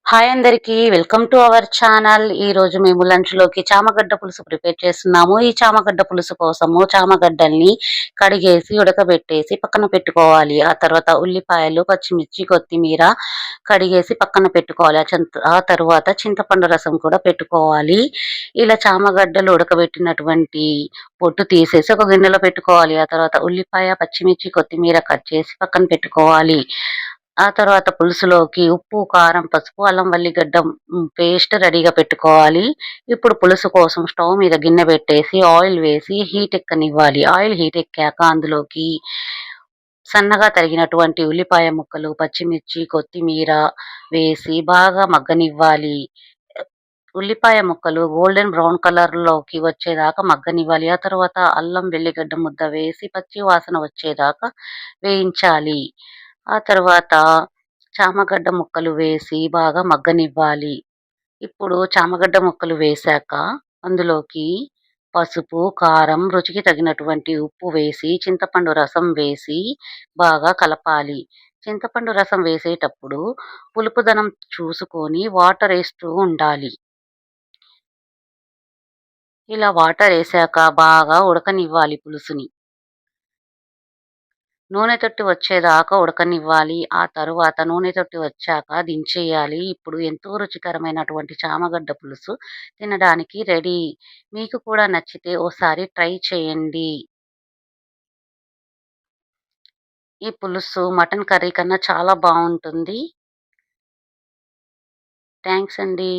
Hi అందరికీ. Welcome to our channel. ఈరోజు మేము లంచ్‌లోకి చామగడ్డ పులుసు ప్రిపేర్ చేస్తున్నాము. ఈ చామగడ్డ పులుసు కోసము చామగడ్డల్ని కడిగేసి, ఉడకబెట్టేసి పక్కన పెట్టుకోవాలి. ఆ తర్వాత ఉల్లిపాయలు, పచ్చిమిర్చి, కొత్తిమీర కడిగేసి పక్కన పెట్టుకోవాలి. ఆ తరువాత చింతపండు రసం కూడా పెట్టుకోవాలి. ఇలా చామగడ్డలు ఉడకబెట్టినటువంటి పొట్టు తీసేసి ఒక గిన్నెలో పెట్టుకోవాలి. ఆ తర్వాత ఉల్లిపాయ, పచ్చిమిర్చి, కొత్తిమీర కట్ చేసి పక్కన పెట్టుకోవాలి. ఆ తర్వాత పులుసులోకి ఉప్పు, కారం, పసుపు, అల్లం వెల్లిగడ్డ పేస్ట్ రెడీగా పెట్టుకోవాలి. ఇప్పుడు పులుసు కోసం స్టవ్ మీద గిన్నె పెట్టేసి ఆయిల్ వేసి హీట్ ఎక్కనివ్వాలి. ఆయిల్ హీట్ ఎక్కాక అందులోకి సన్నగా తరిగినటువంటి ఉల్లిపాయ ముక్కలు, పచ్చిమిర్చి, కొత్తిమీర వేసి బాగా మగ్గనివ్వాలి. ఉల్లిపాయ ముక్కలు గోల్డెన్ బ్రౌన్ కలర్‌లోకి వచ్చేదాకా మగ్గనివ్వాలి. ఆ తర్వాత అల్లం వెల్లిగడ్డ ముద్ద వేసి పచ్చి వాసన వచ్చేదాకా వేయించాలి. ఆ తర్వాత చామగడ్డ ముక్కలు వేసి బాగా మగ్గనివ్వాలి. ఇప్పుడు చామగడ్డ ముక్కలు వేశాక అందులోకి పసుపు, కారం, రుచికి తగినటువంటి ఉప్పు వేసి, చింతపండు రసం వేసి బాగా కలపాలి. చింతపండు రసం వేసేటప్పుడు పులుపుదనం చూసుకొని వాటరేస్తూ ఉండాలి. ఇలా వాటరేశాక బాగా ఉడకనివ్వాలి పులుసుని. నూనె తొట్టి వచ్చేదాకా ఉడకనివ్వాలి. ఆ తరువాత నూనె తొట్టి వచ్చాక దించేయాలి. ఇప్పుడు ఎంతో రుచికరమైనటువంటి చామగడ్డ పులుసు తినడానికి రెడీ. మీకు కూడా నచ్చితే ఓసారి ట్రై చేయండి. ఈ పులుసు మటన్ కర్రీ కన్నా చాలా బావుంటుంది. థాంక్స్ అండి.